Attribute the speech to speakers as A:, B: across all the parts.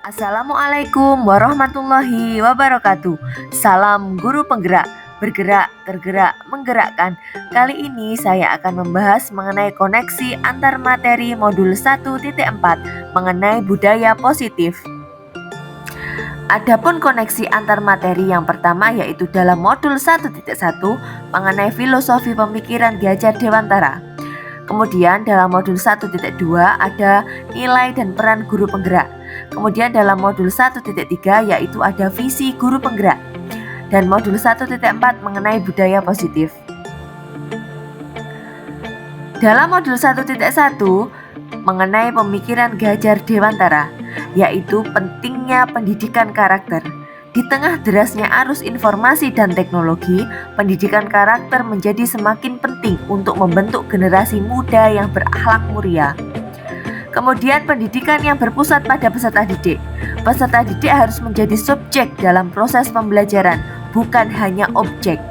A: Assalamualaikum warahmatullahi wabarakatuh. Salam guru penggerak, bergerak, tergerak, menggerakkan. Kali ini saya akan membahas mengenai koneksi antar materi modul 1.4 mengenai budaya positif. Adapun koneksi antar materi yang pertama yaitu dalam modul 1.1 mengenai filosofi pemikiran Ki Hajar Dewantara. Kemudian dalam modul 1.2 ada nilai dan peran guru penggerak. Kemudian dalam modul 1.3 yaitu ada visi guru penggerak. Dan modul 1.4 mengenai budaya positif. Dalam modul 1.1 mengenai pemikiran Ki Hajar Dewantara, yaitu pentingnya pendidikan karakter. Di tengah derasnya arus informasi dan teknologi, pendidikan karakter menjadi semakin penting untuk membentuk generasi muda yang berakhlak mulia. Kemudian pendidikan yang berpusat pada peserta didik. Peserta didik harus menjadi subjek dalam proses pembelajaran, bukan hanya objek.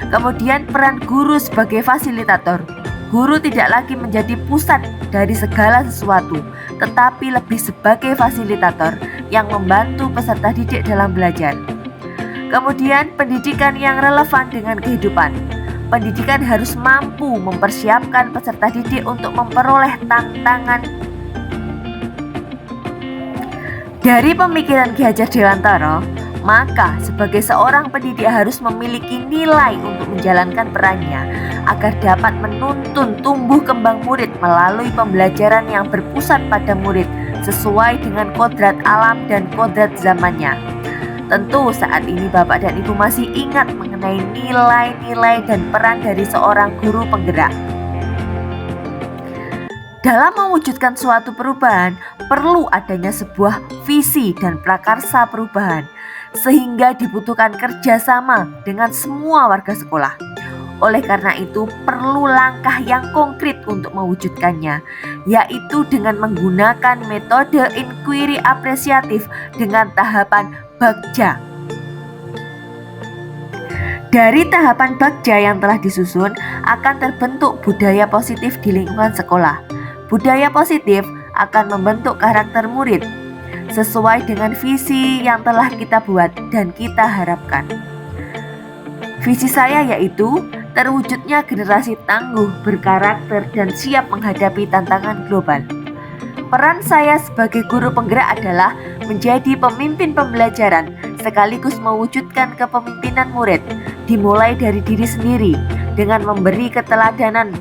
A: Kemudian peran guru sebagai fasilitator. Guru tidak lagi menjadi pusat dari segala sesuatu, tetapi lebih sebagai fasilitator yang membantu peserta didik dalam belajar. Kemudian pendidikan yang relevan dengan kehidupan. Pendidikan harus mampu mempersiapkan peserta didik untuk memperoleh tantangan. Dari pemikiran Ki Hajar Dewantara, maka sebagai seorang pendidik harus memiliki nilai untuk menjalankan perannya agar dapat menuntun tumbuh kembang murid melalui pembelajaran yang berpusat pada murid sesuai dengan kodrat alam dan kodrat zamannya. Tentu saat ini Bapak dan Ibu masih ingat mengenai nilai-nilai dan peran dari seorang guru penggerak. Dalam mewujudkan suatu perubahan, perlu adanya sebuah visi dan prakarsa perubahan, sehingga dibutuhkan kerjasama dengan semua warga sekolah. Oleh karena itu, perlu langkah yang konkret untuk mewujudkannya, yaitu dengan menggunakan metode inquiry apresiatif dengan tahapan Bagja. Dari tahapan Bagja yang telah disusun, akan terbentuk budaya positif di lingkungan sekolah. Budaya positif akan membentuk karakter murid sesuai dengan visi yang telah kita buat dan kita harapkan. Visi saya yaitu terwujudnya generasi tangguh, berkarakter, dan siap menghadapi tantangan global. Peran saya sebagai guru penggerak adalah menjadi pemimpin pembelajaran sekaligus mewujudkan kepemimpinan murid, dimulai dari diri sendiri dengan memberi keteladanan,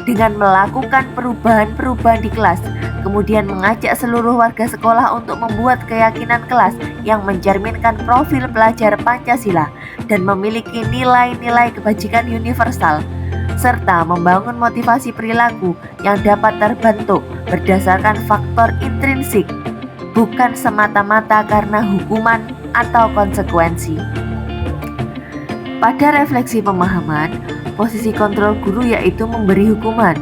A: dengan melakukan perubahan-perubahan di kelas, kemudian mengajak seluruh warga sekolah untuk membuat keyakinan kelas yang mencerminkan profil pelajar Pancasila dan memiliki nilai-nilai kebajikan universal, serta membangun motivasi perilaku yang dapat terbentuk berdasarkan faktor intrinsik, bukan semata-mata karena hukuman atau konsekuensi. Pada refleksi pemahaman, posisi kontrol guru yaitu memberi hukuman,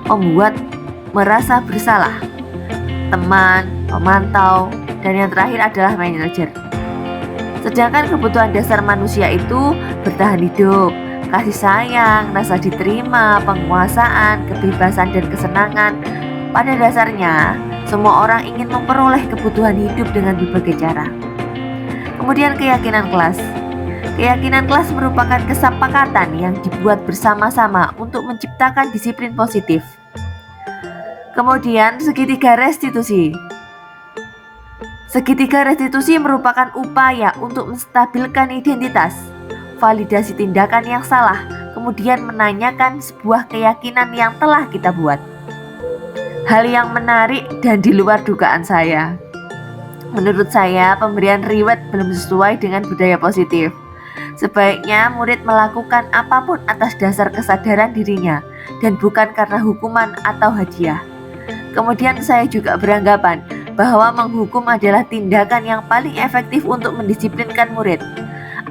A: membuat merasa bersalah, teman, pemantau, dan yang terakhir adalah manajer. Sedangkan kebutuhan dasar manusia itu bertahan hidup, kasih sayang, rasa diterima, penguasaan, kebebasan, dan kesenangan. Pada dasarnya, semua orang ingin memperoleh kebutuhan hidup dengan berbagai cara. Kemudian keyakinan kelas. Keyakinan kelas merupakan kesepakatan yang dibuat bersama-sama untuk menciptakan disiplin positif. Kemudian segitiga restitusi. Segitiga restitusi merupakan upaya untuk menstabilkan identitas, validasi tindakan yang salah, kemudian menanyakan sebuah keyakinan yang telah kita buat. Hal yang menarik dan di luar dugaan saya. Menurut saya, pemberian reward belum sesuai dengan budaya positif. Sebaiknya murid melakukan apapun atas dasar kesadaran dirinya dan bukan karena hukuman atau hadiah. Kemudian saya juga beranggapan bahwa menghukum adalah tindakan yang paling efektif untuk mendisiplinkan murid.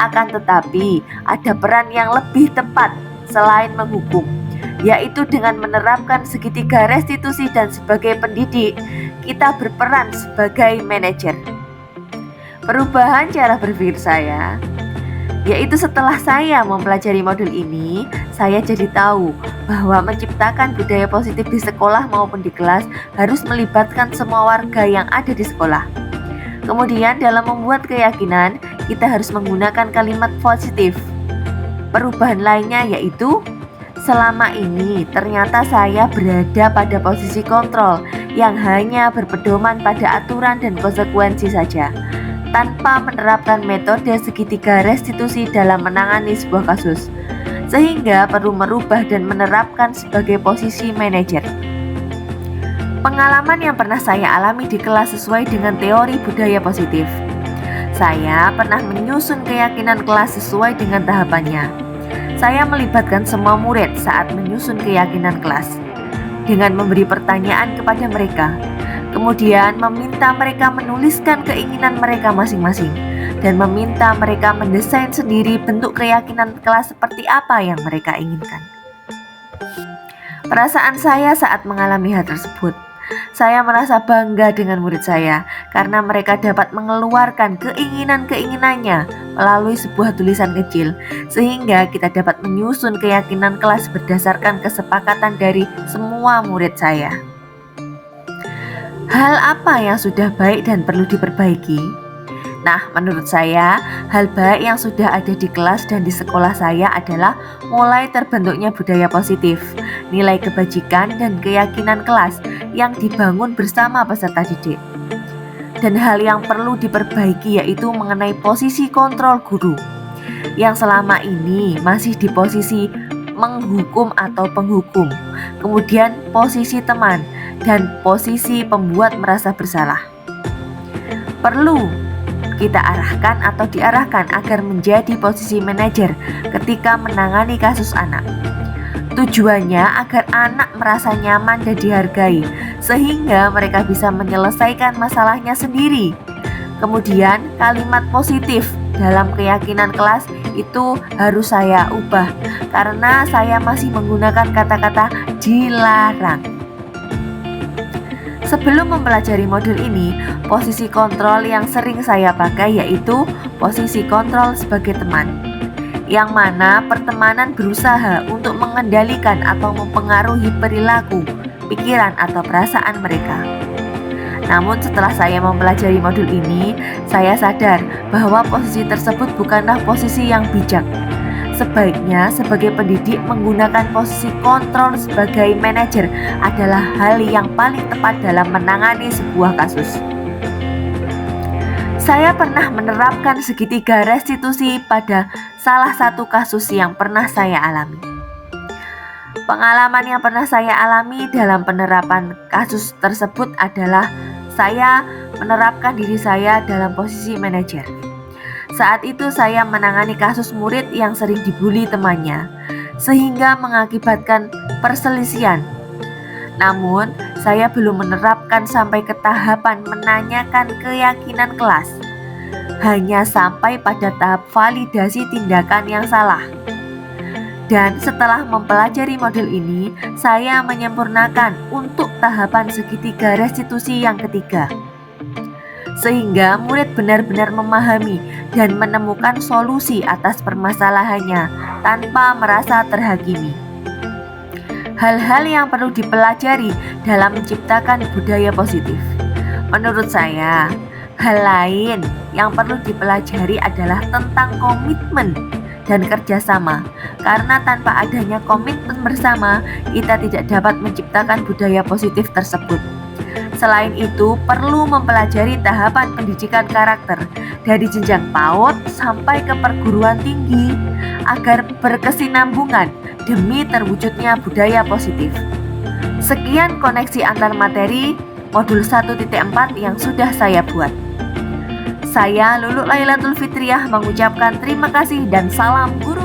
A: Akan tetapi, ada peran yang lebih tepat selain menghukum, yaitu dengan menerapkan segitiga restitusi dan sebagai pendidik, kita berperan sebagai manajer. Perubahan cara berpikir saya, yaitu setelah saya mempelajari modul ini, saya jadi tahu bahwa menciptakan budaya positif di sekolah maupun di kelas harus melibatkan semua warga yang ada di sekolah. Kemudian dalam membuat keyakinan, kita harus menggunakan kalimat positif. Perubahan lainnya yaitu, selama ini ternyata saya berada pada posisi kontrol yang hanya berpedoman pada aturan dan konsekuensi saja, tanpa menerapkan metode segitiga restitusi dalam menangani sebuah kasus, sehingga perlu merubah dan menerapkan sebagai posisi manajer. Pengalaman yang pernah saya alami di kelas sesuai dengan teori budaya positif. Saya pernah menyusun keyakinan kelas sesuai dengan tahapannya. Saya melibatkan semua murid saat menyusun keyakinan kelas dengan memberi pertanyaan kepada mereka, kemudian meminta mereka menuliskan keinginan mereka masing-masing dan meminta mereka mendesain sendiri bentuk keyakinan kelas seperti apa yang mereka inginkan. Perasaan saya saat mengalami hal tersebut, saya merasa bangga dengan murid saya karena mereka dapat mengeluarkan keinginan-keinginannya melalui sebuah tulisan kecil, sehingga kita dapat menyusun keyakinan kelas berdasarkan kesepakatan dari semua murid saya. Hal apa yang sudah baik dan perlu diperbaiki? Nah, menurut saya, hal baik yang sudah ada di kelas dan di sekolah saya adalah mulai terbentuknya budaya positif, nilai kebajikan dan keyakinan kelas yang dibangun bersama peserta didik. Dan hal yang perlu diperbaiki yaitu mengenai posisi kontrol guru, yang selama ini masih di posisi menghukum atau penghukum, kemudian posisi teman, dan posisi pembuat merasa bersalah. Perlu kita arahkan atau diarahkan agar menjadi posisi manajer ketika menangani kasus anak. Tujuannya agar anak merasa nyaman dan dihargai, sehingga mereka bisa menyelesaikan masalahnya sendiri. Kemudian kalimat positif dalam keyakinan kelas itu harus saya ubah, karena saya masih menggunakan kata-kata dilarang. Sebelum mempelajari modul ini, posisi kontrol yang sering saya pakai yaitu posisi kontrol sebagai teman, yang mana pertemanan berusaha untuk mengendalikan atau mempengaruhi perilaku, pikiran, atau perasaan mereka. Namun setelah saya mempelajari modul ini, saya sadar bahwa posisi tersebut bukanlah posisi yang bijak. Sebaiknya sebagai pendidik menggunakan posisi kontrol sebagai manajer adalah hal yang paling tepat dalam menangani sebuah kasus. Saya pernah menerapkan segitiga restitusi pada salah satu kasus yang pernah saya alami. Pengalaman yang pernah saya alami dalam penerapan kasus tersebut adalah saya menerapkan diri saya dalam posisi manajer. Saat itu saya menangani kasus murid yang sering dibully temannya, sehingga mengakibatkan perselisihan. Namun, saya belum menerapkan sampai ke tahapan menanyakan keyakinan kelas, hanya sampai pada tahap validasi tindakan yang salah. Dan setelah mempelajari modul ini, saya menyempurnakan untuk tahapan segitiga restitusi yang ketiga, sehingga murid benar-benar memahami dan menemukan solusi atas permasalahannya tanpa merasa terhakimi. Hal-hal yang perlu dipelajari dalam menciptakan budaya positif. Menurut saya, hal lain yang perlu dipelajari adalah tentang komitmen dan kerjasama, karena tanpa adanya komitmen bersama, kita tidak dapat menciptakan budaya positif tersebut. Selain itu, perlu mempelajari tahapan pendidikan karakter dari jenjang PAUD sampai ke perguruan tinggi agar berkesinambungan demi terwujudnya budaya positif. Sekian koneksi antar materi modul 1.4 yang sudah saya buat. Saya Lulu Lailatul Fitriah mengucapkan terima kasih dan salam guru